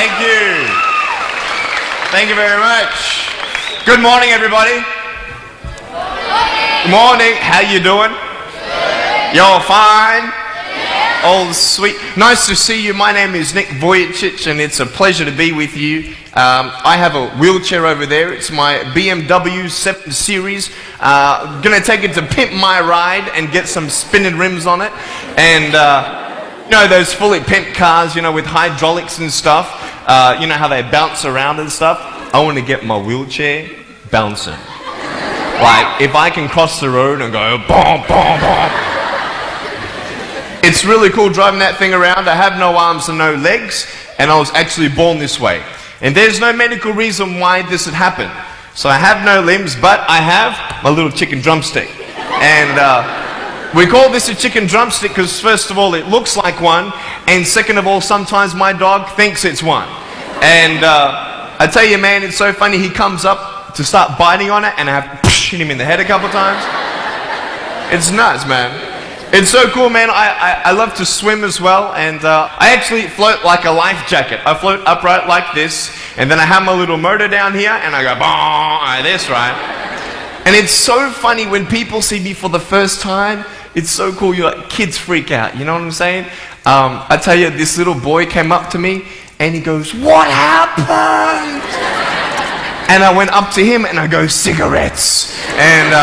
Thank you. Thank you very much. Good morning, everybody. Good morning. How you doing? You're fine? Oh, sweet. Nice to see you. My name is Nick Vujicic, and it's a pleasure to be with you. I have a wheelchair over there. It's my BMW 7 Series. Gonna take it to pimp my ride and get some spinning rims on it. And, you know, those fully pimped cars, you know, with hydraulics and stuff. You know how they bounce around and stuff. I want to get my wheelchair bouncing. Like, if I can cross the road and go, boom, boom, boom. It's really cool driving that thing around. I have no arms and no legs, and I was actually born this way. And there's no medical reason why this had happened. So I have no limbs, but I have my little chicken drumstick. And we call this a chicken drumstick because first of all, it looks like one, and second of all, sometimes my dog thinks it's one. And I tell you, man, it's so funny. He comes up to start biting on it, and I have to hit him in the head a couple times. It's nuts, man. It's so cool, man. I love to swim as well, and I actually float like a life jacket. I float upright like this, and then I have my little motor down here, and I go, boom, like this, right? And it's so funny when people see me for the first time. It's so cool. You're like, kids freak out, you know what I'm saying? I tell you, this little boy came up to me, and he goes, what happened? And I went up to him, and I go, cigarettes. And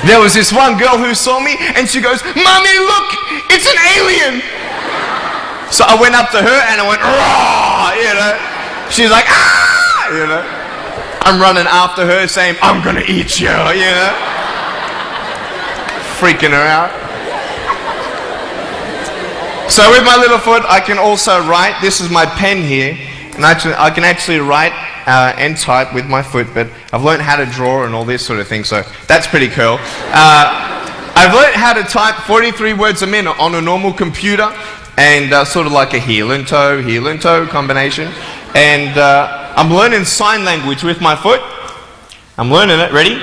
there was this one girl who saw me, and she goes, Mommy, look, it's an alien. So I went up to her, and I went, raw, you know. She's like, ah, you know. I'm running after her, saying, I'm gonna eat you, you know. Freaking her out. So with my little foot, I can also write. This is my pen here, and I can actually write and type with my foot, but I've learned how to draw and all this sort of thing, so that's pretty cool. I've learned how to type 43 words a minute on a normal computer, and sort of like a heel and toe combination. And I'm learning sign language with my foot. I'm learning it. Ready?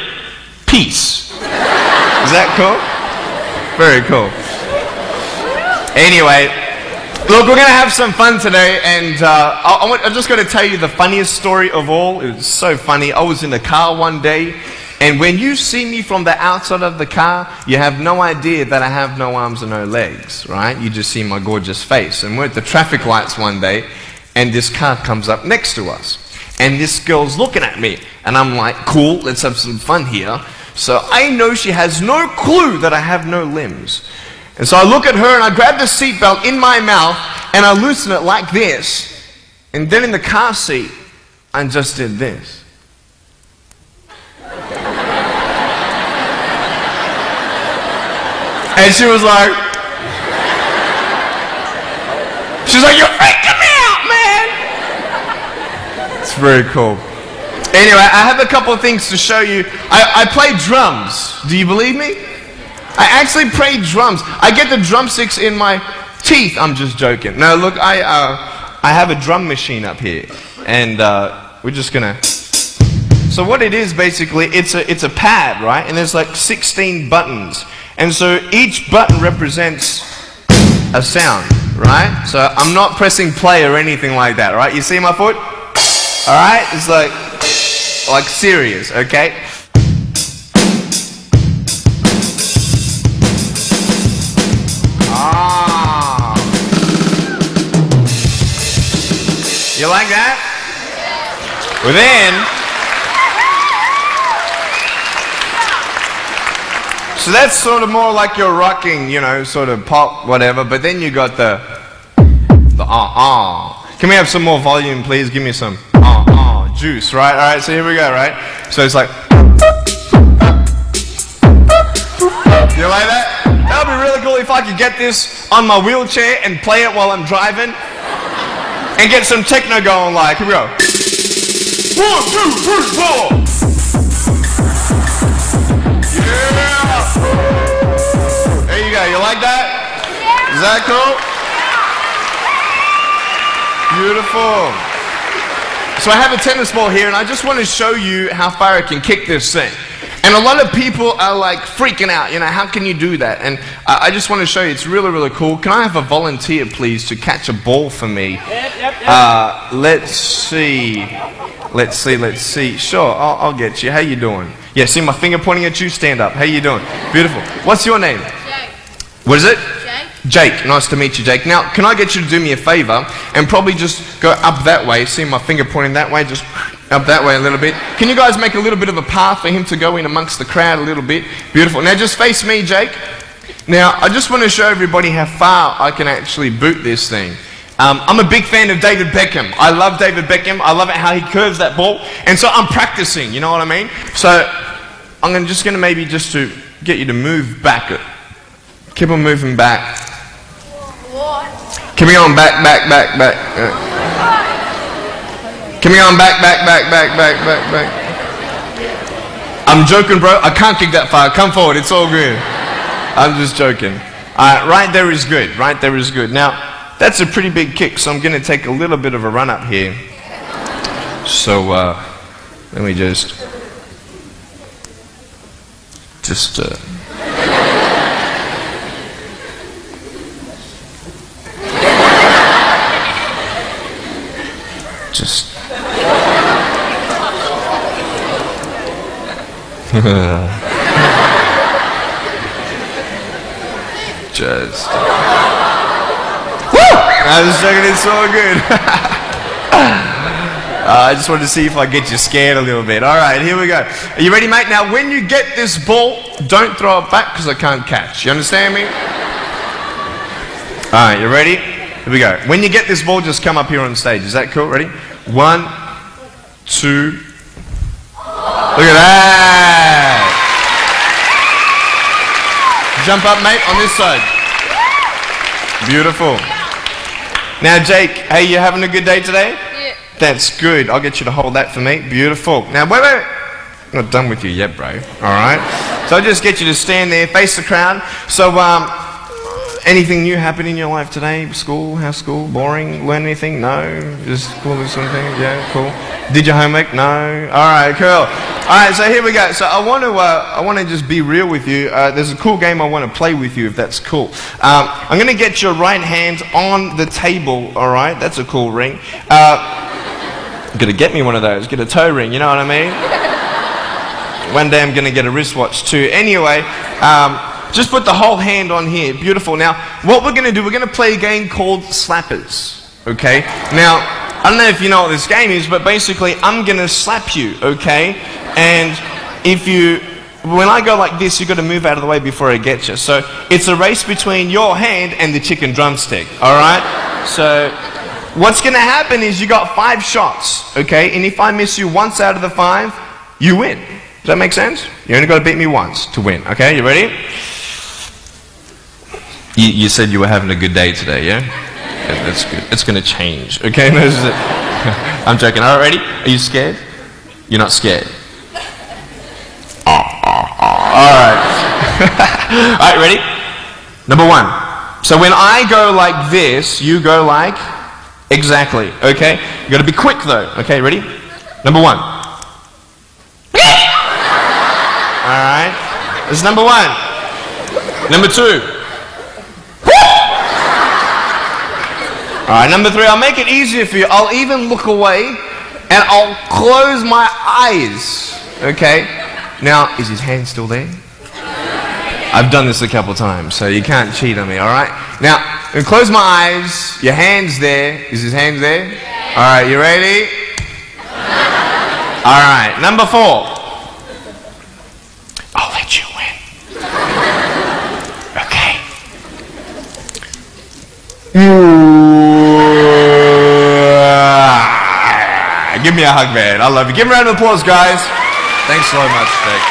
Peace. Is that cool? Very cool. Anyway, look, we're going to have some fun today, and I'm just going to tell you the funniest story of all. It was so funny. I was in the car one day, and when you see me from the outside of the car, you have no idea that I have no arms and no legs, right? You just see my gorgeous face. And we're at the traffic lights one day, and this car comes up next to us. And this girl's looking at me, and I'm like, cool, let's have some fun here. So I know she has no clue that I have no limbs. And so I look at her, and I grab the seatbelt in my mouth, and I loosen it like this. And then in the car seat, I just did this. And she was like, you're freaking me out, man. It's very cool. Anyway, I have a couple of things to show you. I play drums. Do you believe me? I actually play drums. I get the drumsticks in my teeth. I'm just joking. No, look, I have a drum machine up here, and we're just gonna. So what it is basically, it's a pad, right? And there's like 16 buttons, and so each button represents a sound, right? So I'm not pressing play or anything like that, right? You see my foot? All right, it's like serious, okay? You like that? Well then, so that's sort of more like your rocking, you know, sort of pop, whatever, but then you got the Can we have some more volume, please? Give me some juice, right? Alright, so here we go, right? So it's like, you like that? That would be really cool if I could get this on my wheelchair and play it while I'm driving. And get some techno going, like, here we go. 1, 2, 3, 4. Yeah. There you go. You like that? Is that cool? Beautiful. So I have a tennis ball here, and I just want to show you how far I can kick this thing. And a lot of people are like freaking out, you know, how can you do that? And I just want to show you, it's really, really cool. Can I have a volunteer, please, to catch a ball for me? Let's see. Sure, I'll get you. How you doing? Yeah, see my finger pointing at you? Stand up. How you doing? Beautiful. What's your name? Jake. What is it? Jake. Jake. Nice to meet you, Jake. Now, can I get you to do me a favor and probably just go up that way? See my finger pointing that way? Just up that way a little bit. Can you guys make a little bit of a path for him to go in amongst the crowd a little bit? Beautiful. Now, just face me, Jake. Now, I just want to show everybody how far I can actually boot this thing. I'm a big fan of David Beckham. I love David Beckham. I love it how he curves that ball. And so I'm practicing, you know what I mean? So I'm just going to maybe just to get you to move back. Keep on moving back. Keep on back. Keep on back. I'm joking, bro. I can't kick that far. Come forward. It's all good. I'm just joking. Right there is good. Right there is good. Now, that's a pretty big kick, so I'm going to take a little bit of a run up here. So, let me just I was joking, it's so good. I just wanted to see if I get you scared a little bit. Alright, here we go. Are you ready, mate? Now, when you get this ball, don't throw it back because I can't catch. You understand me? Alright, you ready? Here we go. When you get this ball, just come up here on stage. Is that cool? Ready? 1, 2. Look at that. Jump up, mate, on this side. Beautiful. Now, Jake, hey, you having a good day today? Yeah. That's good. I'll get you to hold that for me. Beautiful. Now, wait. I'm not done with you yet, bro. All right? So I'll just get you to stand there, face the crowd. So, anything new happen in your life today? School? How's school? Boring? Learn anything? No? Just cool or something? Yeah, cool. Did your homework? No? All right, cool. All right, so here we go. So I want to just be real with you. There's a cool game I want to play with you, if that's cool. I'm going to get your right hand on the table, all right? That's a cool ring. Going to get me one of those. Get a toe ring, you know what I mean? One day I'm going to get a wristwatch too. Anyway, just put the whole hand on here. Beautiful. Now, what we're going to do, we're going to play a game called Slappers, okay? Now, I don't know if you know what this game is, but basically, I'm going to slap you, okay? And when I go like this, you've got to move out of the way before I get you. So, it's a race between your hand and the chicken drumstick, alright? So, what's going to happen is you got 5 shots, okay? And if I miss you once out of the 5, you win. Does that make sense? You only got to beat me once to win, okay? You ready? You said you were having a good day today, yeah? That's good. It's going to change, okay? I'm joking. All right, ready? Are you scared? You're not scared? All right. All right, ready? Number 1. So when I go like this, you go like exactly, okay? You got to be quick though, okay? Ready? Number 1. All right. This is number 1. Number 2. Alright, number 3, I'll make it easier for you. I'll even look away and I'll close my eyes. Okay? Now, is his hand still there? I've done this a couple times, so you can't cheat on me, alright? Now, I'm going to close my eyes. Your hand's there. Is his hand there? Alright, you ready? Alright, number 4. I'll let you win. Okay? Give me a hug, man. I love you. Give him a round of applause, guys. Thanks so much, Jake.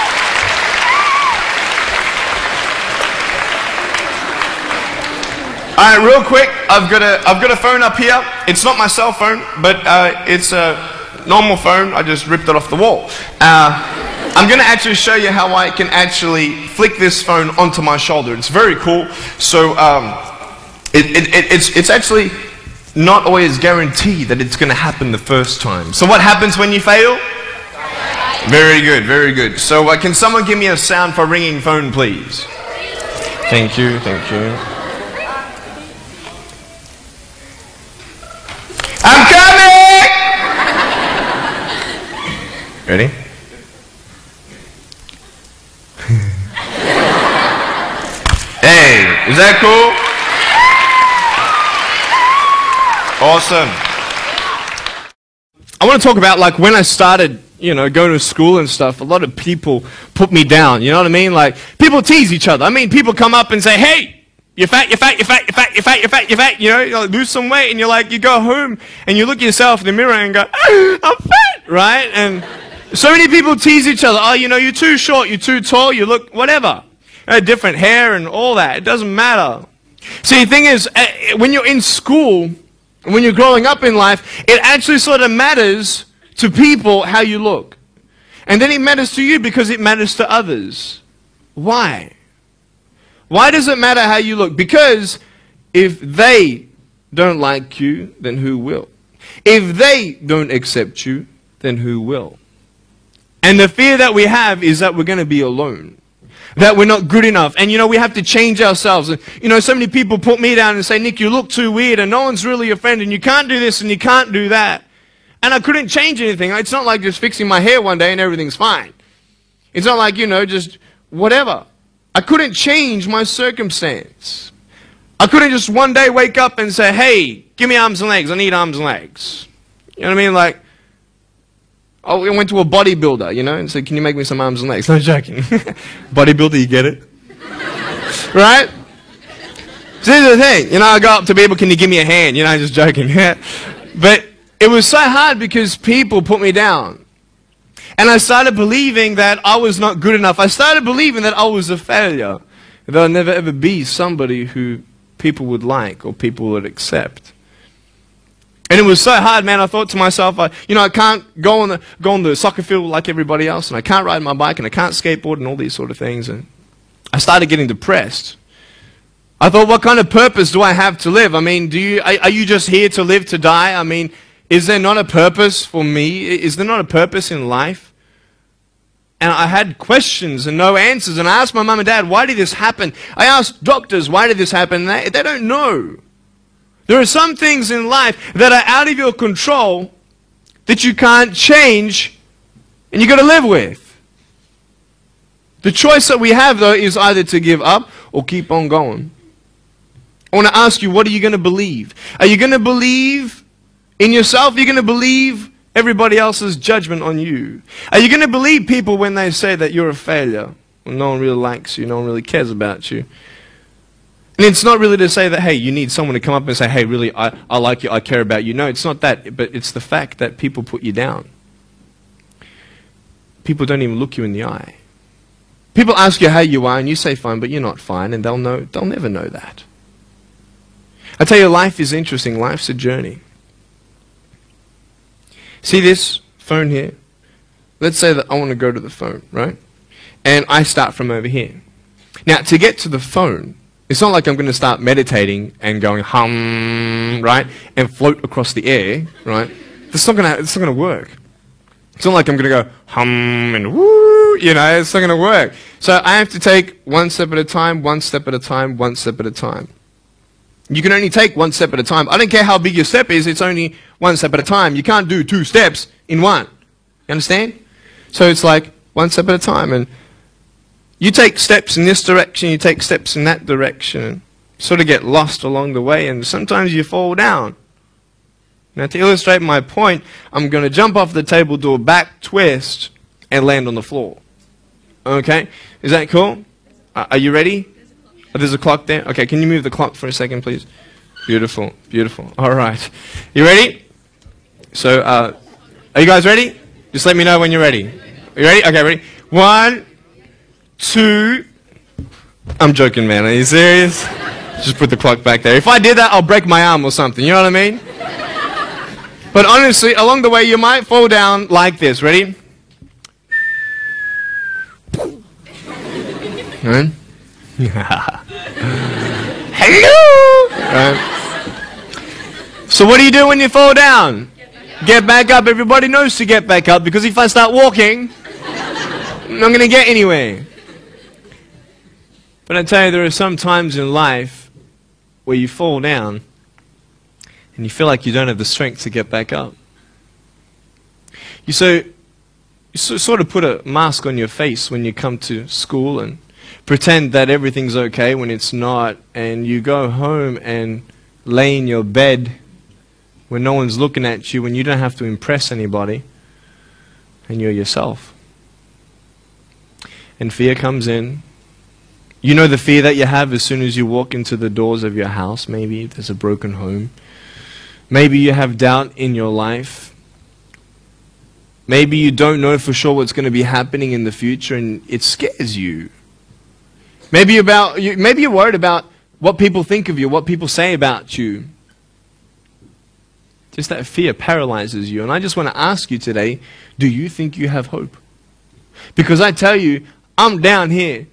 All right, real quick. I've got a phone up here. It's not my cell phone, but it's a normal phone. I just ripped it off the wall. I'm going to actually show you how I can actually flick this phone onto my shoulder. It's very cool. So it's actually not always guaranteed that it's going to happen the first time. So what happens when you fail? Very good, very good. So can someone give me a sound for ringing phone, please? Thank you, thank you. I'm coming! Ready? Hey, is that cool? Awesome. I want to talk about like when I started, you know, going to school and stuff. A lot of people put me down, you know what I mean? Like people tease each other. I mean, people come up and say, hey, you're fat, you're fat, you're fat, you're fat, you're fat, you're fat, you're fat. You know, you lose some weight and you're like, you go home and you look at yourself in the mirror and go, I'm fat, right? And so many people tease each other. Oh, you know, you're too short, you're too tall, you look whatever. Different hair and all that. It doesn't matter. See, the thing is, when you're in school, when you're growing up in life, it actually sort of matters to people how you look. And then it matters to you because it matters to others. Why? Why does it matter how you look? Because if they don't like you, then who will? If they don't accept you, then who will? And the fear that we have is that we're going to be alone. That we're not good enough. And, you know, we have to change ourselves. And, you know, so many people put me down and say, Nick, you look too weird and no one's really your friend and you can't do this and you can't do that. And I couldn't change anything. It's not like just fixing my hair one day and everything's fine. It's not like, you know, just whatever. I couldn't change my circumstance. I couldn't just one day wake up and say, hey, give me arms and legs. I need arms and legs. You know what I mean? Like, I went to a bodybuilder, you know, and said, can you make me some arms and legs? No joking. Bodybuilder, you get it? Right? So here's the thing. You know, I go up to people, can you give me a hand? You know, just joking. But it was so hard because people put me down. And I started believing that I was not good enough. I started believing that I was a failure. That I'd never ever be somebody who people would like or people would accept. And it was so hard, man. I thought to myself, you know, I can't go on the soccer field like everybody else, and I can't ride my bike, and I can't skateboard, and all these sort of things. And I started getting depressed. I thought, what kind of purpose do I have to live? I mean, are you just here to live to die? I mean, is there not a purpose for me? Is there not a purpose in life? And I had questions and no answers. And I asked my mum and dad, why did this happen? I asked doctors, why did this happen? And they don't know. There are some things in life that are out of your control that you can't change and you've got to live with. The choice that we have, though, is either to give up or keep on going. I want to ask you, what are you going to believe? Are you going to believe in yourself? Are you going to believe everybody else's judgment on you? Are you going to believe people when they say that you're a failure? When no one really likes you, no one really cares about you. And it's not really to say that, hey, you need someone to come up and say, hey, really, I like you, I care about you. No, it's not that, but it's the fact that people put you down. People don't even look you in the eye. People ask you how you are, and you say fine, but you're not fine, and they'll never know that. I tell you, life is interesting. Life's a journey. See this phone here? Let's say that I want to go to the phone, right? And I start from over here. Now, to get to the phone, it's not like I'm going to start meditating and going hum, right, and float across the air, right? It's not going to work. It's not like I'm going to go hum and woo, you know, it's not going to work. So I have to take one step at a time, one step at a time, one step at a time. You can only take one step at a time. I don't care how big your step is, it's only one step at a time. You can't do 2 steps in one. You understand? So it's like one step at a time. And you take steps in this direction, you take steps in that direction, sort of get lost along the way, and sometimes you fall down. Now, to illustrate my point, I'm going to jump off the table, do a back twist, and land on the floor. Okay? Is that cool? Are you ready? Oh, there's a clock there? Okay, can you move the clock for a second, please? Beautiful, beautiful. All right. You ready? So, are you guys ready? Just let me know when you're ready. Are you ready? Okay, ready? 1, 2. I'm joking, man. Are you serious? Just put the clock back there. If I did that, I'll break my arm or something. You know what I mean? But honestly, along the way, you might fall down like this. Ready? Right? Hello! Right. So what do you do when you fall down? Get back up. Everybody knows to get back up, because if I start walking, not going to get anywhere. But I tell you, there are some times in life where you fall down and you feel like you don't have the strength to get back up. You sort of put a mask on your face when you come to school and pretend that everything's okay when it's not, and you go home and lay in your bed when no one's looking at you, when you don't have to impress anybody, and you're yourself. And fear comes in. You know the fear that you have as soon as you walk into the doors of your house. Maybe there's a broken home. Maybe you have doubt in your life. Maybe you don't know for sure what's going to be happening in the future, and it scares you. Maybe you're worried about what people think of you, what people say about you. Just that fear paralyzes you. And I just want to ask you today, do you think you have hope? Because I tell you, I'm down here,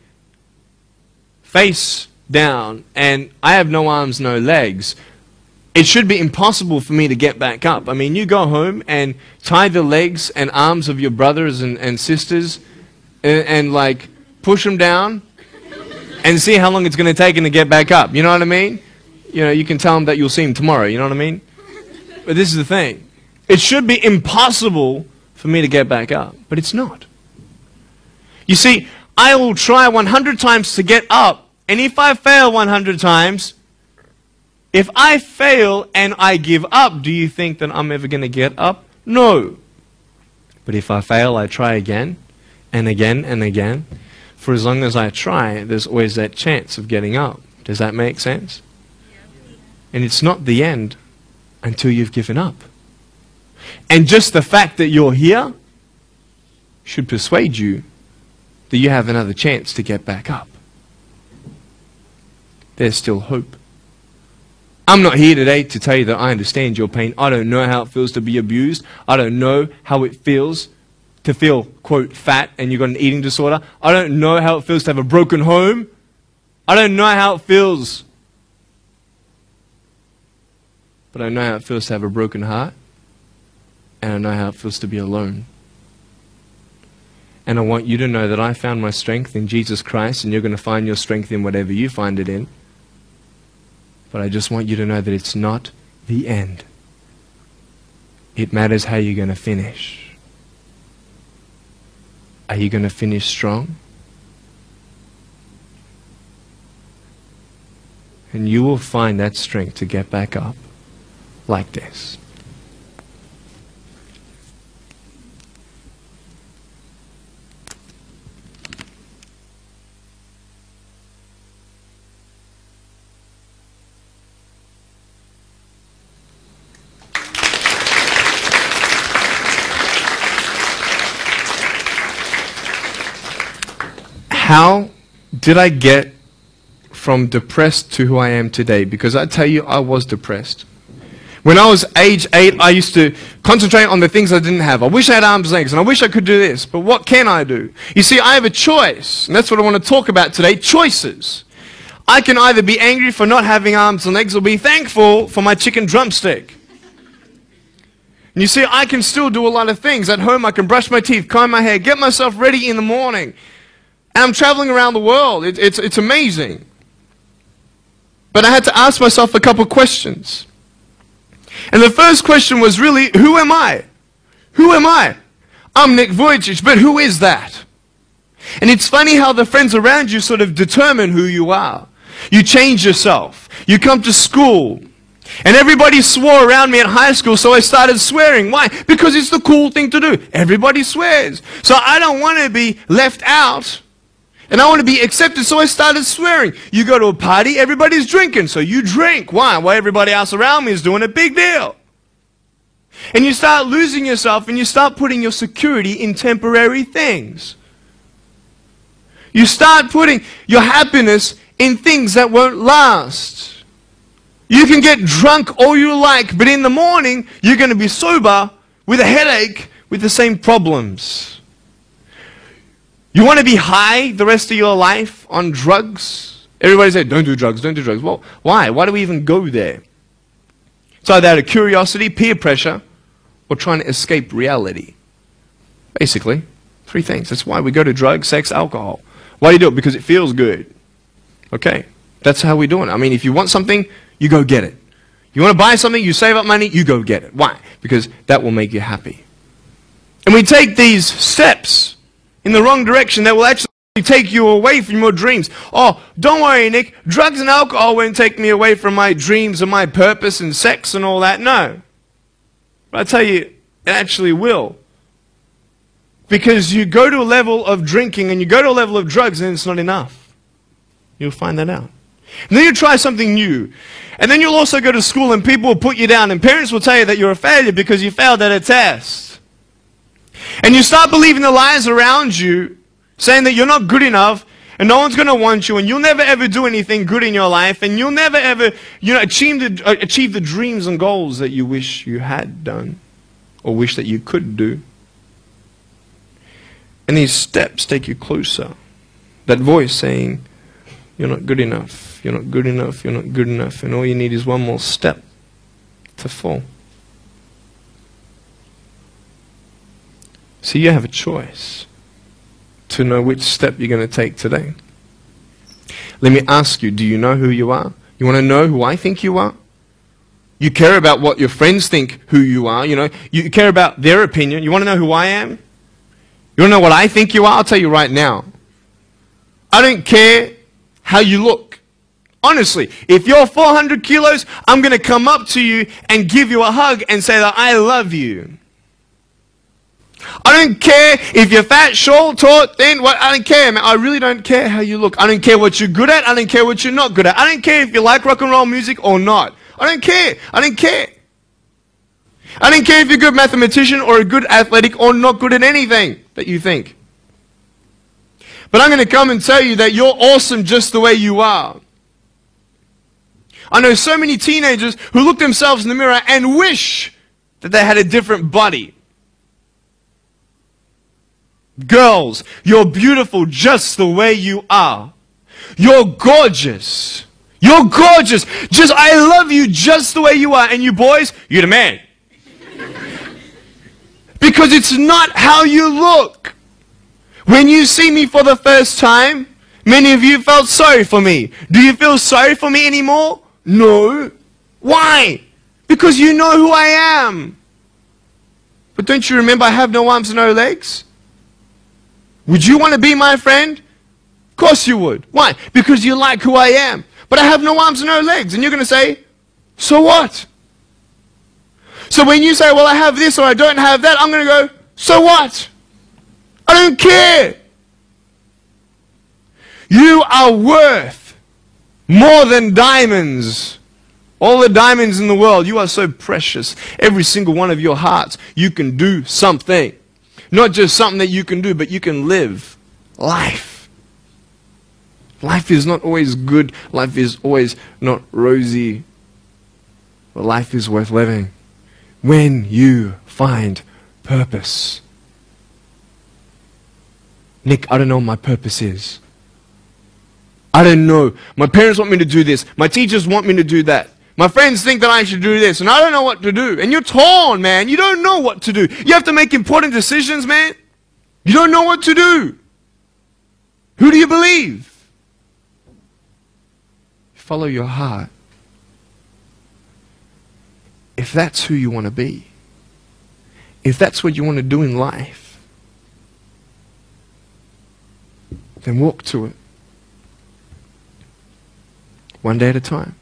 face down, and I have no arms, no legs. It should be impossible for me to get back up. I mean, you go home and tie the legs and arms of your brothers and sisters and like push them down and see how long it's going to take them to get back up. You know what I mean? You know, you can tell them that you'll see them tomorrow. You know what I mean? But this is the thing. It should be impossible for me to get back up, but it's not. You see, I will try 100 times to get up, and if I fail 100 times, if I fail and I give up, do you think that I'm ever going to get up? No. But if I fail, I try again and again and again. For as long as I try, there's always that chance of getting up. Does that make sense? And it's not the end until you've given up. And just the fact that you're here should persuade you that you have another chance to get back up. There's still hope. I'm not here today to tell you that I understand your pain. I don't know how it feels to be abused. I don't know how it feels to feel, quote, fat and you've got an eating disorder. I don't know how it feels to have a broken home. I don't know how it feels. But I know how it feels to have a broken heart. And I know how it feels to be alone. And I want you to know that I found my strength in Jesus Christ, and you're going to find your strength in whatever you find it in. But I just want you to know that it's not the end. It matters how you're going to finish. Are you going to finish strong? And you will find that strength to get back up like this. How did I get from depressed to who I am today? Because I tell you, I was depressed. When I was age 8, I used to concentrate on the things I didn't have. I wish I had arms and legs, and I wish I could do this, but what can I do? You see, I have a choice, and that's what I want to talk about today, choices. I can either be angry for not having arms and legs or be thankful for my chicken drumstick. And you see, I can still do a lot of things. At home, I can brush my teeth, comb my hair, get myself ready in the morning. And I'm traveling around the world. It's amazing. But I had to ask myself a couple questions. And the first question was really, who am I? Who am I? I'm Nick Vujicic, but who is that? And it's funny how the friends around you sort of determine who you are. You change yourself. You come to school. And everybody swore around me at high school, so I started swearing. Why? Because it's the cool thing to do. Everybody swears. So I don't want to be left out. And I want to be accepted, so I started swearing. You go to a party, everybody's drinking, so you drink. Why? Well, everybody else around me is doing a big deal. And you start losing yourself, and you start putting your security in temporary things. You start putting your happiness in things that won't last. You can get drunk all you like, but in the morning, you're going to be sober with a headache with the same problems. You want to be high the rest of your life on drugs? Everybody said, don't do drugs, don't do drugs. Well, why? Why do we even go there? It's either out of curiosity, peer pressure, or trying to escape reality. Basically, 3 things. That's why we go to drugs, sex, alcohol. Why do you do it? Because it feels good. Okay, that's how we do it. I mean, if you want something, you go get it. You want to buy something, you save up money, you go get it. Why? Because that will make you happy. And we take these steps in the wrong direction that will actually take you away from your dreams. Oh, don't worry, Nick. Drugs and alcohol won't take me away from my dreams and my purpose and sex and all that. No. But I tell you, it actually will. Because you go to a level of drinking and you go to a level of drugs and it's not enough. You'll find that out. And then you try something new. And then you'll also go to school and people will put you down and parents will tell you that you're a failure because you failed at a test. And you start believing the lies around you saying that you're not good enough and no one's going to want you and you'll never ever do anything good in your life and you'll never ever achieve the dreams and goals that you wish you had done or wish that you could do. And these steps take you closer. That voice saying, you're not good enough, you're not good enough, you're not good enough, and all you need is one more step to fall. See, you have a choice to know which step you're going to take today. Let me ask you, do you know who you are? You want to know who I think you are? You care about what your friends think who you are, you care about their opinion. You want to know who I am? You want to know what I think you are? I'll tell you right now. I don't care how you look. Honestly, if you're 400 kilos, I'm going to come up to you and give you a hug and say that I love you. I don't care if you're fat, short, tall, thin, what, I don't care, man. I really don't care how you look. I don't care what you're good at. I don't care what you're not good at. I don't care if you like rock and roll music or not. I don't care. I don't care. I don't care if you're a good mathematician or a good athletic or not good at anything that you think. But I'm going to come and tell you that you're awesome just the way you are. I know so many teenagers who look themselves in the mirror and wish that they had a different body. Girls, you're beautiful just the way you are. You're gorgeous. You're gorgeous. I love you just the way you are. And you boys, you're the man. Because it's not how you look. When you see me for the first time, many of you felt sorry for me. Do you feel sorry for me anymore? No. Why? Because you know who I am. But don't you remember I have no arms and no legs? Would you want to be my friend? Of course you would. Why? Because you like who I am. But I have no arms and no legs. And you're going to say, so what? So when you say, well, I have this or I don't have that, I'm going to go, so what? I don't care. You are worth more than diamonds. All the diamonds in the world, you are so precious. Every single one of your hearts, you can do something. Not just something that you can do, but you can live life. Life is not always good. Life is always not rosy. But life is worth living when you find purpose. Nick, I don't know what my purpose is. I don't know. My parents want me to do this. My teachers want me to do that. My friends think that I should do this, and I don't know what to do. And you're torn, man. You don't know what to do. You have to make important decisions, man. You don't know what to do. Who do you believe? Follow your heart. If that's who you want to be, if that's what you want to do in life, then walk to it. One day at a time.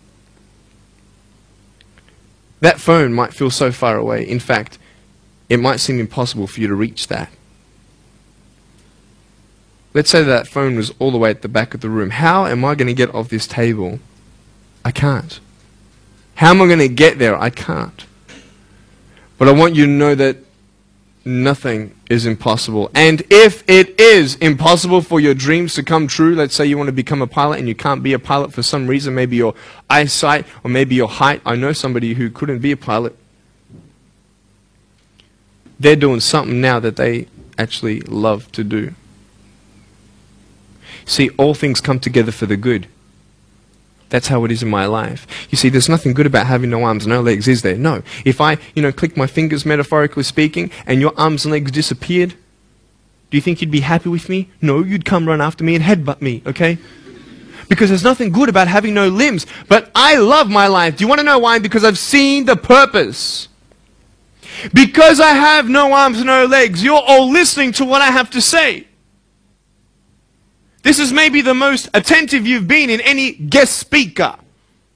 That phone might feel so far away. In fact, it might seem impossible for you to reach that. Let's say that phone was all the way at the back of the room. How am I going to get off this table? I can't. How am I going to get there? I can't. But I want you to know that nothing is impossible. And if it is impossible for your dreams to come true, let's say you want to become a pilot and you can't be a pilot for some reason, maybe your eyesight or maybe your height. I know somebody who couldn't be a pilot. They're doing something now that they actually love to do. See, all things come together for the good. That's how it is in my life. You see, there's nothing good about having no arms, no legs, is there? No. If I, click my fingers, metaphorically speaking, and your arms and legs disappeared, Do you think you'd be happy with me? No, you'd come run after me and headbutt me, okay? Because there's nothing good about having no limbs. But I love my life. Do you want to know why? Because I've seen the purpose. Because I have no arms, no legs, you're all listening to what I have to say. This is maybe the most attentive you've been in any guest speaker.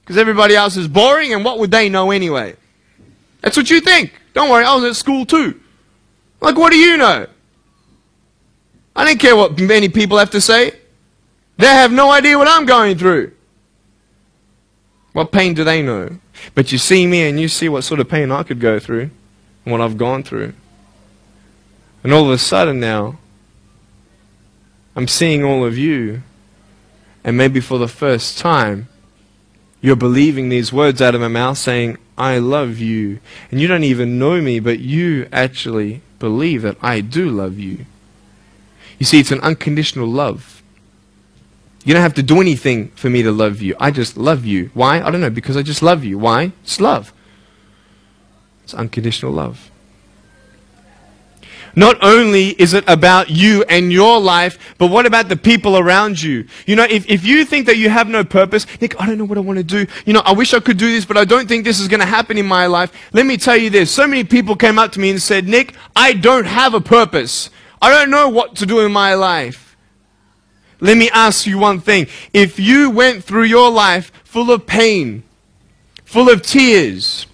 Because everybody else is boring, and what would they know anyway? That's what you think. Don't worry, I was at school too. Like, what do you know? I don't care what many people have to say. They have no idea what I'm going through. What pain do they know? But you see me and you see what sort of pain I could go through and what I've gone through. And all of a sudden now, I'm seeing all of you, and maybe for the first time, you're believing these words out of my mouth saying, I love you. And you don't even know me, but you actually believe that I do love you. You see, it's an unconditional love. You don't have to do anything for me to love you. I just love you. Why? I don't know, because I just love you. Why? It's love. It's unconditional love. Not only is it about you and your life, but what about the people around you? You know, if you think that you have no purpose, Nick, I don't know what I want to do. You know, I wish I could do this, but I don't think this is going to happen in my life. Let me tell you this. So many people came up to me and said, Nick, I don't have a purpose. I don't know what to do in my life. Let me ask you one thing. If you went through your life full of pain, full of tears,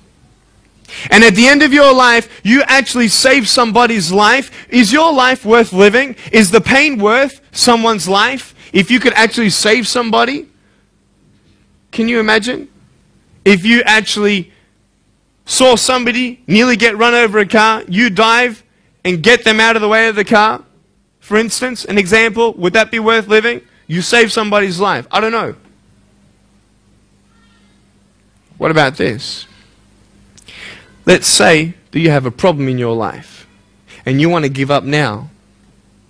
and at the end of your life, you actually saved somebody's life, is your life worth living? Is the pain worth someone's life? If you could actually save somebody? Can you imagine? If you actually saw somebody nearly get run over a car, you dive and get them out of the way of the car, for instance, an example, would that be worth living? You save somebody's life. I don't know. What about this? Let's say that you have a problem in your life and you want to give up now.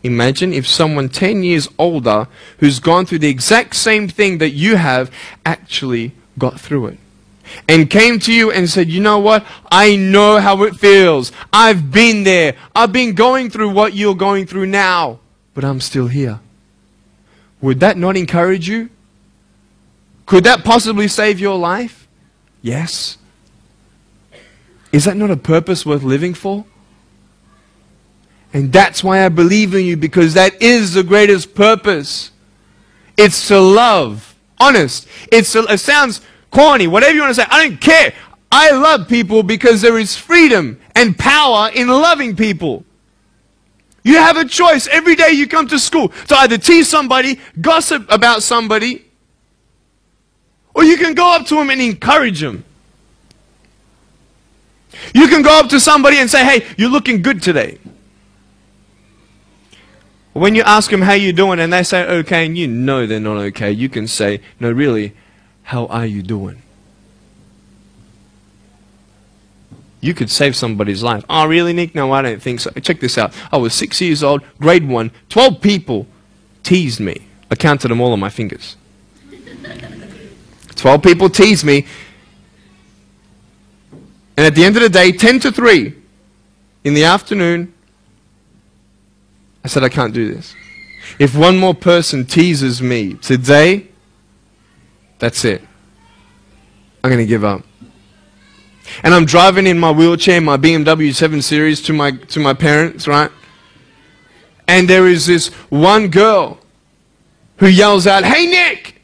Imagine if someone 10 years older who's gone through the exact same thing that you have actually got through it and came to you and said, you know what? I know how it feels. I've been there. I've been going through what you're going through now, but I'm still here. Would that not encourage you? Could that possibly save your life? Yes. Is that not a purpose worth living for? And that's why I believe in you, because that is the greatest purpose. It's to love. Honest. It sounds corny, whatever you want to say. I don't care. I love people because there is freedom and power in loving people. You have a choice every day you come to school to either tease somebody, gossip about somebody, or you can go up to them and encourage them. You can go up to somebody and say, hey, you're looking good today. When you ask them how you're doing and they say okay, and you know they're not okay, you can say, no, really, how are you doing? You could save somebody's life. Oh, really, Nick? No, I don't think so. Check this out. I was 6 years old, grade 1. 12 people teased me. I counted them all on my fingers. 12 people teased me. And at the end of the day, 10 to 3 in the afternoon, I said, I can't do this. If one more person teases me today, that's it. I'm going to give up. And I'm driving in my wheelchair, my BMW 7 Series to my parents, right? And there is this one girl who yells out, hey, Nick!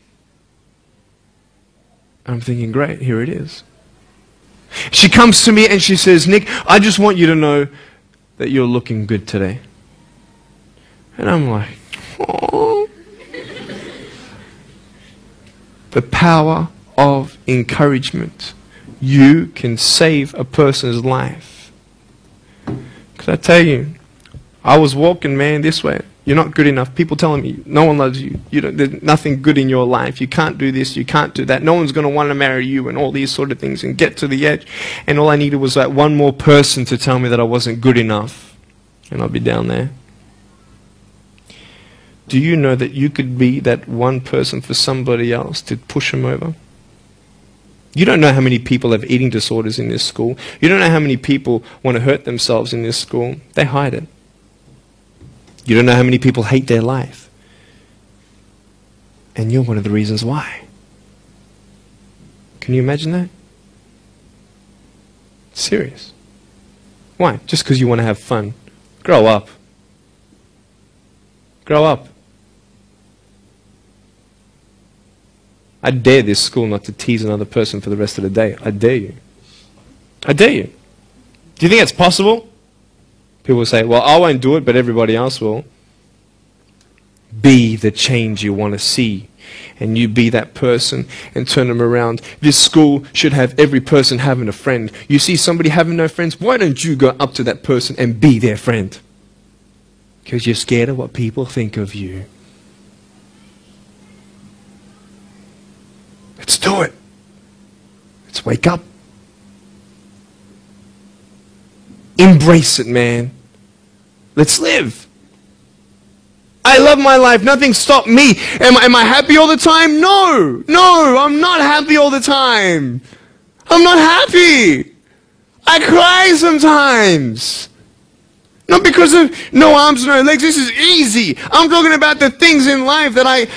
I'm thinking, great, here it is. She comes to me and she says, Nick, I just want you to know that you're looking good today. And I'm like, oh. The power of encouragement. You can save a person's life. Could I tell you, I was walking, man, this way. You're not good enough. People telling me, no one loves you. There's nothing good in your life. You can't do this. You can't do that. No one's going to want to marry you and all these sort of things and get to the edge. And all I needed was that one more person to tell me that I wasn't good enough. And I'll be down there. Do you know that you could be that one person for somebody else to push them over? You don't know how many people have eating disorders in this school. You don't know how many people want to hurt themselves in this school. They hide it. You don't know how many people hate their life. And you're one of the reasons why. Can you imagine that? Serious. Why? Just because you want to have fun. Grow up. Grow up. I dare this school not to tease another person for the rest of the day. I dare you. I dare you. Do you think it's possible? People will say, well, I won't do it, but everybody else will. Be the change you want to see. And you be that person and turn them around. This school should have every person having a friend. You see somebody having no friends, why don't you go up to that person and be their friend? Because you're scared of what people think of you. Let's do it. Let's wake up. Embrace it, man. Let's live. I love my life. Nothing stopped me. Am I happy all the time? No. No, I'm not happy all the time. I'm not happy. I cry sometimes. Not because of no arms, no legs. This is easy. I'm talking about the things in life that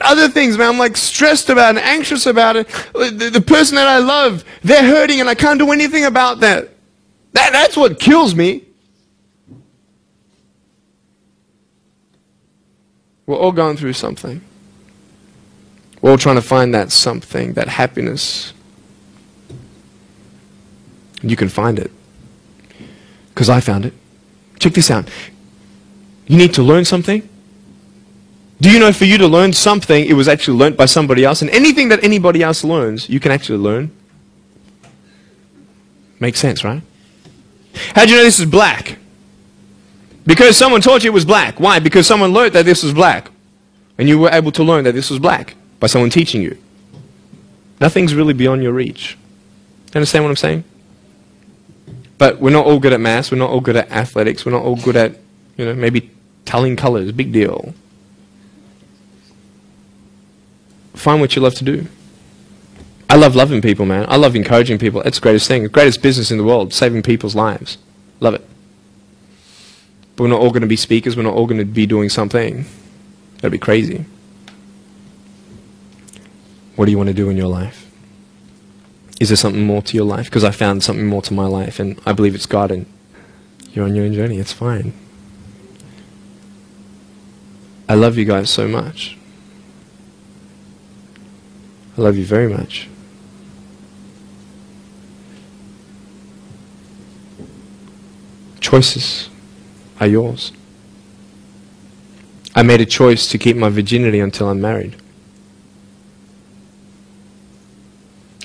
other things, man. I'm like stressed about and anxious about it. The person that I love, they're hurting and I can't do anything about that. That's what kills me. We're all going through something. We're all trying to find that something, that happiness. And you can find it. Because I found it. Check this out. You need to learn something. Do you know for you to learn something, it was actually learnt by somebody else? And anything that anybody else learns, you can actually learn. Makes sense, right? How do you know this is black? Because someone taught you it was black. Why? Because someone learned that this was black. And you were able to learn that this was black by someone teaching you. Nothing's really beyond your reach. You understand what I'm saying? But we're not all good at maths. We're not all good at athletics. We're not all good at, maybe telling colors. Big deal. Find what you love to do. I love loving people, man. I love encouraging people. It's the greatest thing. The greatest business in the world. Saving people's lives. Love it. But we're not all going to be speakers. We're not all going to be doing something. That'd be crazy. What do you want to do in your life? Is there something more to your life? Because I found something more to my life, and I believe it's God, and you're on your own journey. It's fine. I love you guys so much. I love you very much. Choices are yours. I made a choice to keep my virginity until I'm married.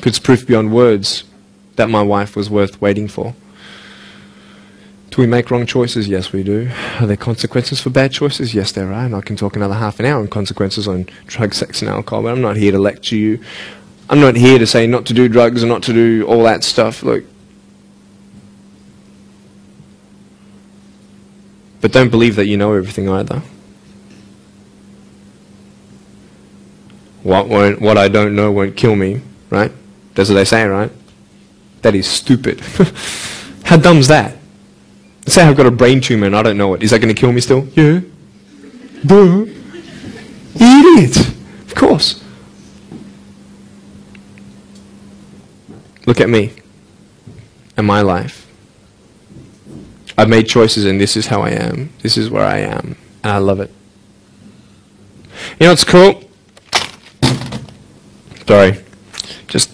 It's proof beyond words that my wife was worth waiting for. Do we make wrong choices? Yes, we do. Are there consequences for bad choices? Yes, there are. And I can talk another half an hour on consequences on drugs, sex, and alcohol, but I'm not here to lecture you. I'm not here to say not to do drugs and not to do all that stuff. Look. But don't believe that you know everything either. What I don't know won't kill me, right? That's what they say, right? That is stupid. How dumb's that? Let's say I've got a brain tumor and I don't know it. Is that going to kill me still? Yeah. Duh. Idiot. Of course. Look at me and my life. I've made choices and this is how I am. This is where I am. And I love it. You know what's cool? Sorry. Just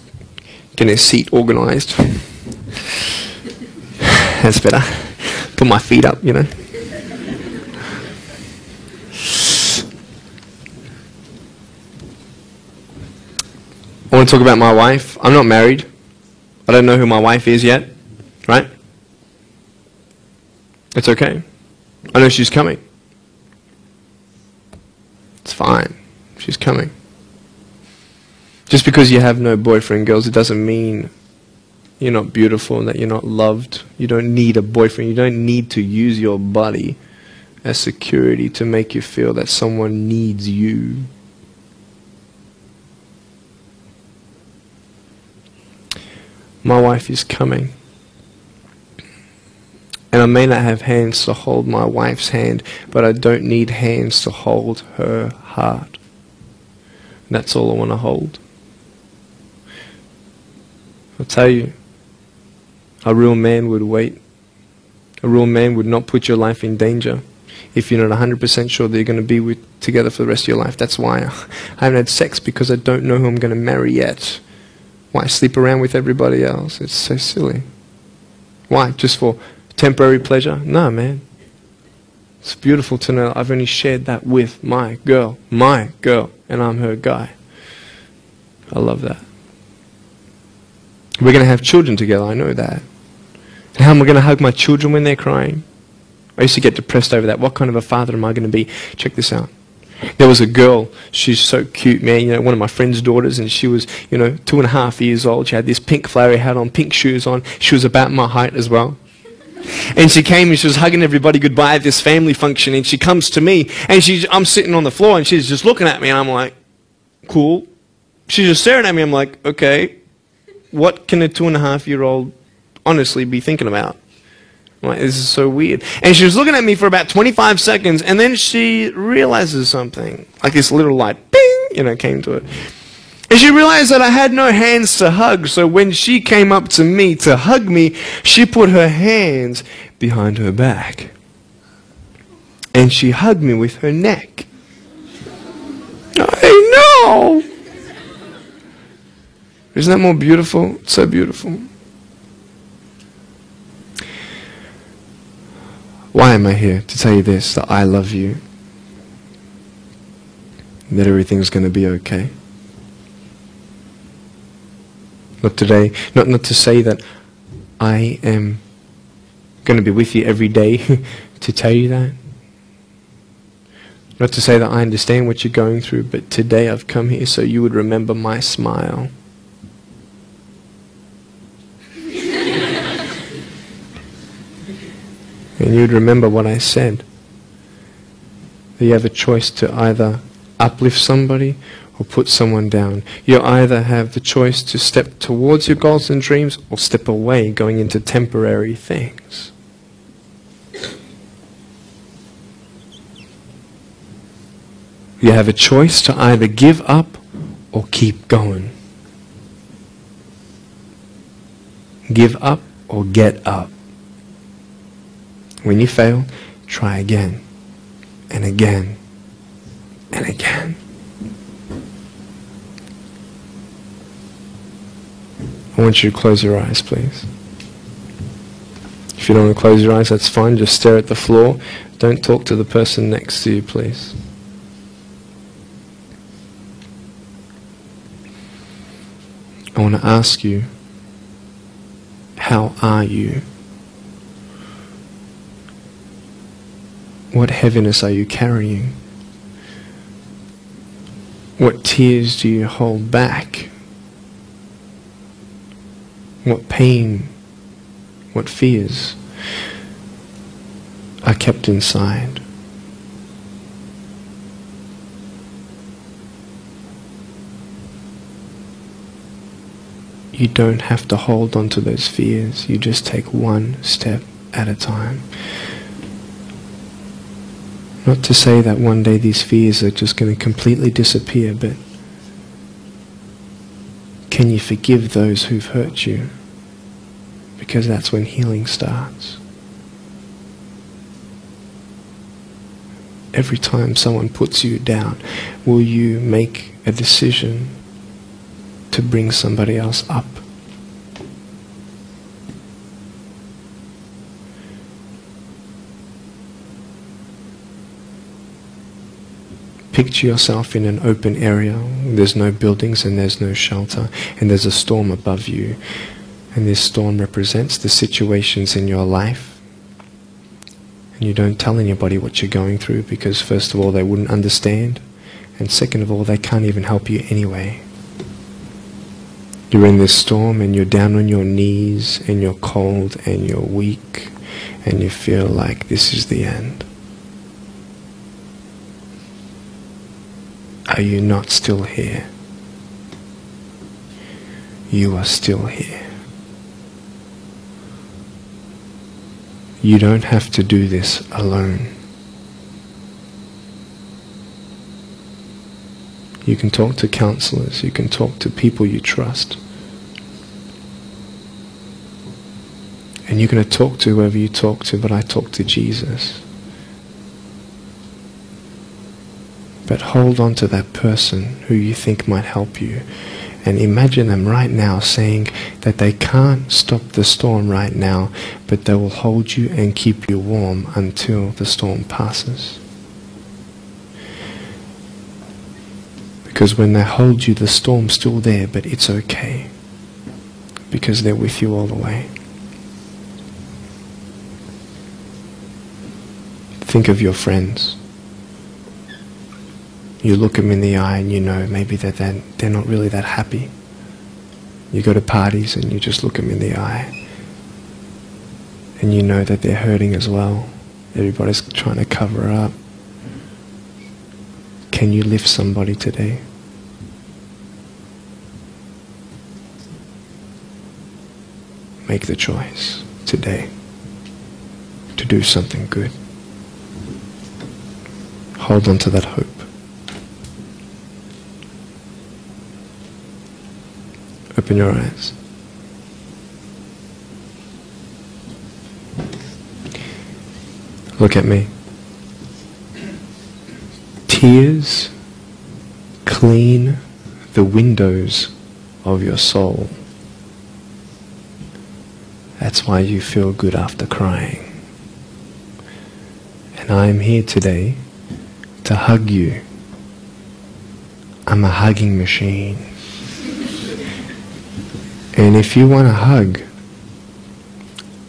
getting a seat organized. That's better. Put my feet up, I want to talk about my wife. I'm not married. I don't know who my wife is yet, right? It's okay. I know she's coming. It's fine. She's coming. Just because you have no boyfriend, girls, it doesn't mean you're not beautiful and that you're not loved. You don't need a boyfriend. You don't need to use your body as security to make you feel that someone needs you. My wife is coming. And I may not have hands to hold my wife's hand, but I don't need hands to hold her heart. And that's all I want to hold. I'll tell you, a real man would wait. A real man would not put your life in danger if you're not 100% sure that you're going to be together for the rest of your life. That's why I haven't had sex, because I don't know who I'm going to marry yet. Why sleep around with everybody else? It's so silly. Why? Just for temporary pleasure? No, man. It's beautiful to know I've only shared that with my girl, and I'm her guy. I love that. We're going to have children together, I know that. And how am I going to hug my children when they're crying? I used to get depressed over that. What kind of a father am I going to be? Check this out. There was a girl, she's so cute, man, you know, one of my friend's daughters, and she was, 2.5 years old. She had this pink flowery hat on, pink shoes on. She was about my height as well. And she came and she was hugging everybody goodbye at this family function, and she comes to me, and I'm sitting on the floor, and she's just looking at me, and I'm like, cool. She's just staring at me, I'm like, okay, what can a 2.5-year-old honestly be thinking about? I'm like, this is so weird. And she was looking at me for about 25 seconds, and then she realizes something. Like this little light, bing, came to it. And she realized that I had no hands to hug, so when she came up to me to hug me, she put her hands behind her back. And she hugged me with her neck. I know! Isn't that more beautiful? It's so beautiful. Why am I here? To tell you this, that I love you. That everything's going to be okay. Not today, not to say that I am going to be with you every day to tell you that. Not to say that I understand what you're going through, but today I've come here so you would remember my smile. And you'd remember what I said. That you have a choice to either uplift somebody or put someone down. You either have the choice to step towards your goals and dreams or step away, going into temporary things. You have a choice to either give up or keep going. Give up or get up. When you fail, try again, and again, and again. I want you to close your eyes, please. If you don't want to close your eyes, that's fine. Just stare at the floor. Don't talk to the person next to you, please. I want to ask you, how are you? What heaviness are you carrying? What tears do you hold back? What pain, what fears are kept inside? You don't have to hold on to those fears. You just take one step at a time. Not to say that one day these fears are just going to completely disappear, but can you forgive those who've hurt you? Because that's when healing starts. Every time someone puts you down, will you make a decision to bring somebody else up? Picture yourself in an open area. There's no buildings and there's no shelter, and there's a storm above you. And this storm represents the situations in your life. And you don't tell anybody what you're going through, because first of all, they wouldn't understand, and second of all, they can't even help you anyway. You're in this storm and you're down on your knees and you're cold and you're weak and you feel like this is the end. Are you not still here? You are still here. You don't have to do this alone. You can talk to counselors, you can talk to people you trust. And you're going to talk to whoever you talk to, but I talk to Jesus. But hold on to that person who you think might help you. And imagine them right now saying that they can't stop the storm right now, but they will hold you and keep you warm until the storm passes. Because when they hold you, the storm's still there, but it's okay. Because they're with you all the way. Think of your friends. You look them in the eye and you know maybe that they're not really that happy. You go to parties and you just look them in the eye. And you know that they're hurting as well. Everybody's trying to cover up. Can you lift somebody today? Make the choice today to do something good. Hold on to that hope. Open your eyes. Look at me. Tears clean the windows of your soul. That's why you feel good after crying. And I am here today to hug you. I'm a hugging machine. And if you want a hug,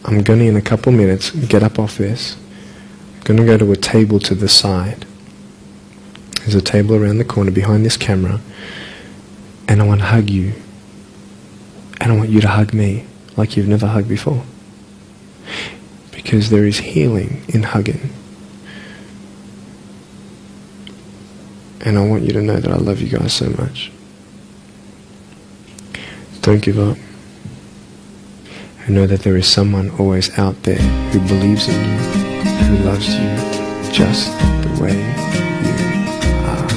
I'm going to, in a couple minutes, get up off this. I'm going to go to a table to the side. There's a table around the corner behind this camera. And I want to hug you. And I want you to hug me like you've never hugged before. Because there is healing in hugging. And I want you to know that I love you guys so much. Don't give up. I know that there is someone always out there who believes in you, who loves you just the way you are.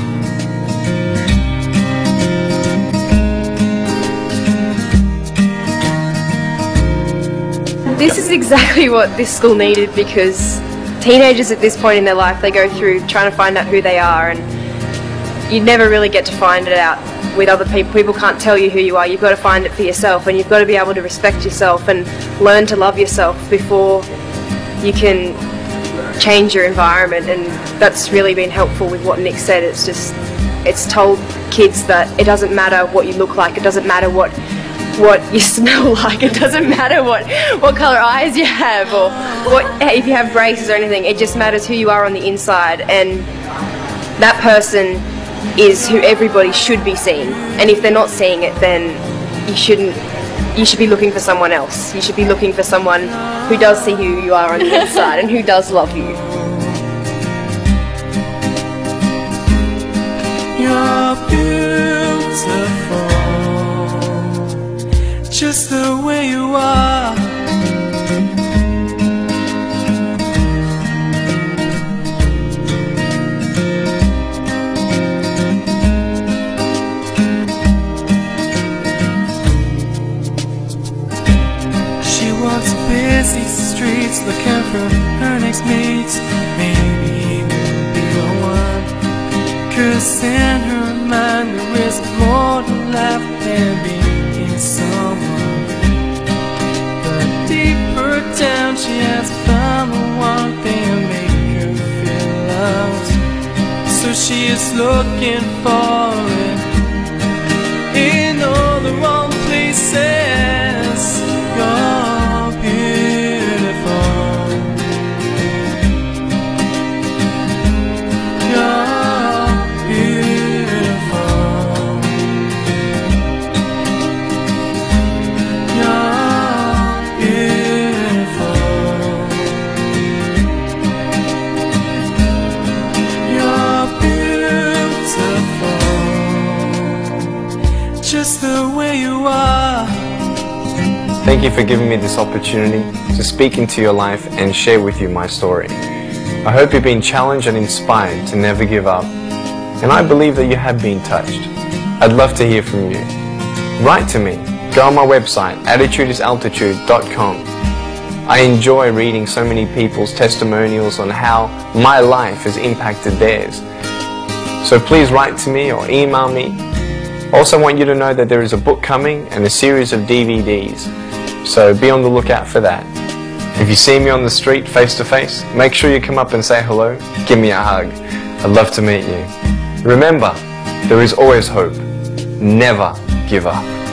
This is exactly what this school needed, because teenagers at this point in their life, they go through trying to find out who they are, and you never really get to find it out with other people. People can't tell you who you are. You've got to find it for yourself, and you've got to be able to respect yourself and learn to love yourself before you can change your environment. And that's really been helpful with what Nick said. It's told kids that it doesn't matter what you look like, it doesn't matter what you smell like, it doesn't matter what colour eyes you have, or if you have braces or anything. It just matters who you are on the inside, and that person is who everybody should be seeing. And if they're not seeing it, then you should be looking for someone else. You should be looking for someone who does see who you are on the inside and who does love you. You're beautiful, just the way you are. Busy streets looking for her next mate. Maybe he will be the one, 'cause in her mind there is more to life than being someone. But deeper down she has found the one thing to make her feel loved. So she is looking for it in all the wrong places. You're beautiful. You're beautiful. You're beautiful. You're beautiful. Thank you for giving me this opportunity to speak into your life and share with you my story. I hope you've been challenged and inspired to never give up, and I believe that you have been touched. I'd love to hear from you. Write to me. Go on my website, attitudesaltitude.com. I enjoy reading so many people's testimonials on how my life has impacted theirs. So please write to me or email me. Also want you to know that there is a book coming and a series of DVDs. So be on the lookout for that. If you see me on the street face to face, make sure you come up and say hello. Give me a hug. I'd love to meet you. Remember, there is always hope. Never give up.